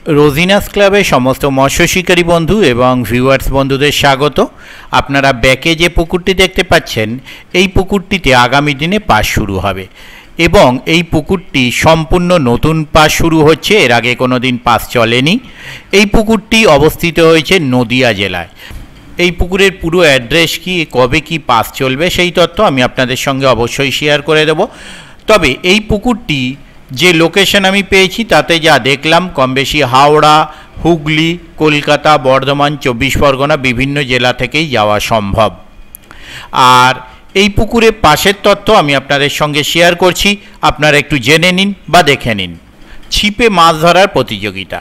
রোজিনাস ক্লাবে সমস্ত মৎস্য শিকারী বন্ধু এবং ভিউয়ার্স বন্ধুদের স্বাগত। আপনারা ব্যাকে যে পুকুরটি দেখতে পাচ্ছেন, এই পুকুরটিতে আগামী দিনে পাস শুরু হবে এবং এই পুকুরটি সম্পূর্ণ নতুন পাস শুরু হচ্ছে, এর আগে কোনো দিন পাস চলেনি। এই পুকুরটি অবস্থিত হয়েছে নদিয়া জেলায়। এই পুকুরের পুরো অ্যাড্রেস কি, কবে কি পাস চলবে, সেই তথ্য আমি আপনাদের সঙ্গে অবশ্যই শেয়ার করে দেব। তবে এই পুকুরটি যে লোকেশন আমি পেয়েছি তাতে যা দেখলাম, কম বেশি হাওড়া, হুগলি, কলকাতা, বর্ধমান, 24 পরগনা বিভিন্ন জেলা থেকেই যাওয়া সম্ভব। আর এই পুকুরে পাশের তথ্য আমি আপনাদের সঙ্গে শেয়ার করছি, আপনারা একটু জেনে নিন বা দেখে নিন। ছিপে মাছ ধরার প্রতিযোগিতা,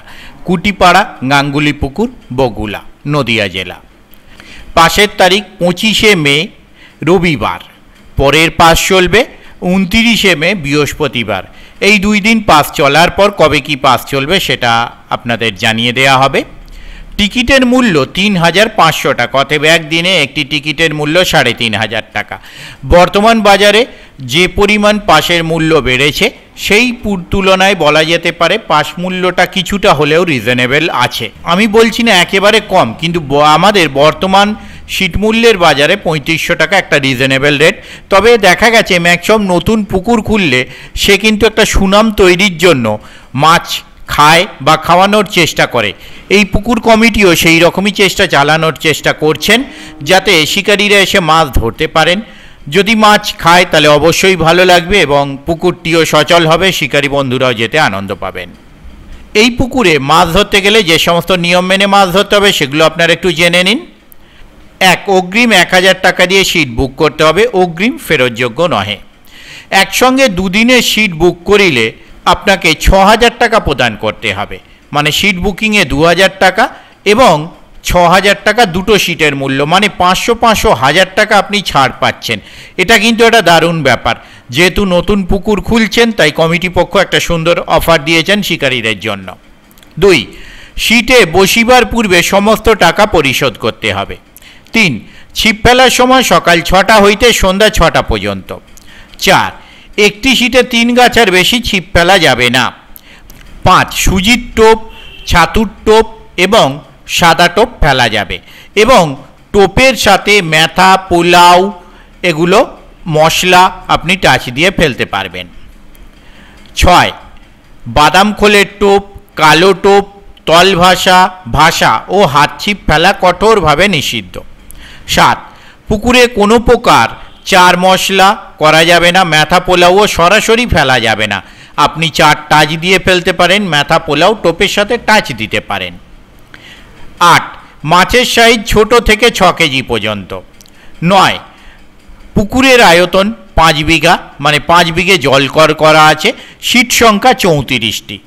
কুটিপাড়া, গাঙ্গুলি পুকুর, বগুলা, নদিয়া জেলা। পাশের তারিখ 25শে মে রবিবার। পরের পাস চলবে 29শে মে বৃহস্পতিবার। এই 2 দিন পাস চলার পর কবে কি পাস চলবে সেটা আপনাদের জানিয়ে দেওয়া হবে। টিকিটের মূল্য 3500 টাকা, অতএব একদিনে একটি টিকিটের মূল্য 3500 টাকা। বর্তমান বাজারে যে পরিমাণ পাসের মূল্য বেড়েছে, সেই তুলনায় বলা যেতে পারে পাস মূল্যটা কিছুটা হলেও রিজনেবল আছে। আমি বলছি না একেবারে কম, কিন্তু আমাদের বর্তমান সিট মূল্যের বাজারে 3500 টাকা একটা রিজনেবল রেট। তবে দেখা গেছে ম্যাক্সিমাম নতুন পুকুর খুললে সে কিন্তু একটা সুনাম তৈরির জন্য মাছ খায় বা খাওয়ানোর চেষ্টা করে। এই পুকুর কমিটিও সেই রকমই চেষ্টা চালানোর চেষ্টা করছেন, যাতে শিকারীরা এসে মাছ ধরতে পারেন। যদি মাছ খায় তাহলে অবশ্যই ভালো লাগবে এবং পুকুরটিও সচল হবে, শিকারী বন্ধুরাও যেতে আনন্দ পাবেন। এই পুকুরে মাছ ধরতে গেলে যে সমস্ত নিয়ম মেনে মাছ ধরতে হবে সেগুলো আপনারা একটু জেনে নিন। অগ্রিম 1000 টাকা দিয়ে সিট বুক করতে হবে, অগ্রিম ফেরতযোগ্য নহে। একসঙ্গে 2 দিনের সিট বুক করিলে আপনাকে 6000 টাকা প্রদান করতে হবে, মানে সিট বুকিংয়ে 2000 টাকা এবং 6000 টাকা দুটো সিটের মূল্য, মানে 500 1000 টাকা আপনি ছাড় পাচ্ছেন। এটা কিন্তু একটা দারুণ ব্যাপার। যেহেতু নতুন পুকুর খুলছেন, তাই কমিটি পক্ষ একটা সুন্দর অফার দিয়েছেন শিকারীদের জন্য। 2, সিটে বসিবার পূর্বে সমস্ত টাকা পরিশোধ করতে হবে। 3, ছিপ ফেলার সময় সকাল 6টা হইতে সন্ধ্যা 6টা পর্যন্ত। 4, একটি সিটে 3 গাছার বেশি ছিপ ফেলা যাবে না। 5, সুজির টোপ, ছাতুর টোপ এবং সাদা টোপ ফেলা যাবে এবং টোপের সাথে মেথা, পোলাও এগুলো মশলা আপনি টাচ দিয়ে ফেলতে পারবেন। 6, বাদাম খোলের টোপ, কালো টোপ, তল ভাষা ও হাত ছিপ ফেলা কঠোরভাবে নিষিদ্ধ। 7, পুকুরে কোনো প্রকার চার মশলা করা যাবে না, মেথা পোলাও সরাসরি ফেলা যাবে না। আপনি চার টাচ দিয়ে ফেলতে পারেন, মেথা পোলাও টোপের সাথে টাচ দিতে পারেন। 8, মাছের সাইজ ছোট থেকে 6 কেজি পর্যন্ত। 9, পুকুরের আয়তন 5 বিঘা, মানে 5 বিঘে জলকর করা আছে। সিট সংখ্যা 34টি।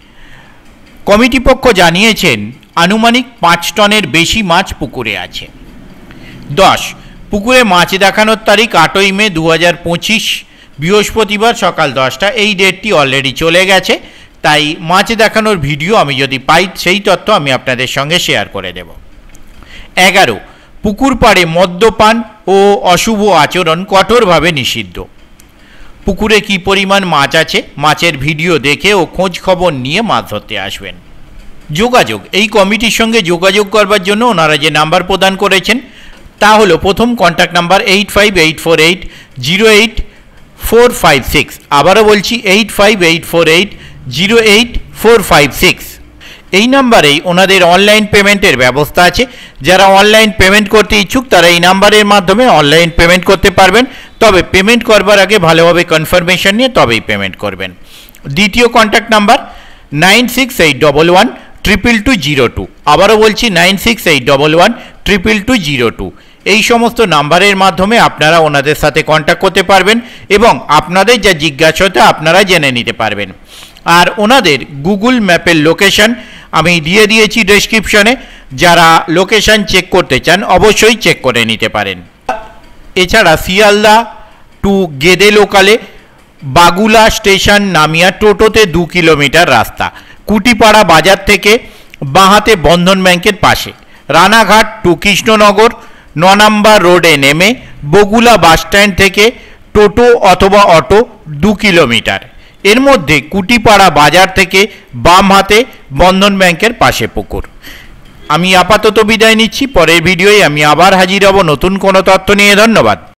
কমিটি পক্ষ জানিয়েছেন আনুমানিক 5 টনের বেশি মাছ পুকুরে আছে। 10, পুকুরে মাছ দেখানোর তারিখ 8ই মে 2025 বৃহস্পতিবার সকাল 10টা। এই ডেটটি অলরেডি চলে গেছে, তাই মাছ দেখানোর ভিডিও আমি যদি পাই সেই তথ্য আমি আপনাদের সঙ্গে শেয়ার করে দেব। 11, পুকুর পাড়ে মদ্যপান ও অশুভ আচরণ কঠোরভাবে নিষিদ্ধ। পুকুরে কি পরিমাণ মাছ আছে, মাছের ভিডিও দেখে ও খোঁজ খবর নিয়ে মাছ ধরতে আসবেন। যোগাযোগ, এই কমিটির সঙ্গে যোগাযোগ করবার জন্য ওনারা যে নাম্বার প্রদান করেছেন তা হলো, প্রথম কন্ট্যাক্ট নাম্বার 8584808456। আবারও বলছি 8584808456। এই নাম্বারেই ওনাদের অনলাইন পেমেন্টের ব্যবস্থা আছে। যারা অনলাইন পেমেন্ট করতে ইচ্ছুক তারা এই নাম্বারের মাধ্যমে অনলাইন পেমেন্ট করতে পারবেন। তবে পেমেন্ট করবার আগে ভালোভাবে কনফার্মেশন নিয়ে তবেই পেমেন্ট করবেন। দ্বিতীয় কন্ট্যাক্ট নাম্বার 9681122202। আবারও বলছি 9681122202। এই সমস্ত নাম্বারের মাধ্যমে আপনারা ওনাদের সাথে কন্ট্যাক্ট করতে পারবেন এবং আপনাদের যা জিজ্ঞাসা আপনারা জেনে নিতে পারবেন। আর ওনাদের গুগল ম্যাপের লোকেশন আমি দিয়ে দিয়েছি ডেসক্রিপশনে, যারা লোকেশন চেক করতে চান অবশ্যই চেক করে নিতে পারেন। এছাড়া শিয়ালদা টু গেদে লোকালে বাগুলা স্টেশন নামিয়া টোটোতে 2 কিলোমিটার রাস্তা। কুটিপাড়া বাজার থেকে বাঁহাতে বন্ধন ব্যাংকের পাশে। রানাঘাট টু কৃষ্ণনগর 9 নম্বর রোডে নেমে বগুলা বাসস্ট্যান্ড থেকে টোটো অথবা অটো 2 কিলোমিটার। এর মধ্যে কুটিপাড়া বাজার থেকে বাম হাতে বন্ধন ব্যাংকের পাশে পুকুর। আমি আপাতত বিদায় নিচ্ছি, পরের ভিডিওয় আমি আবার হাজির হব নতুন কোনো তথ্য নিয়ে। ধন্যবাদ।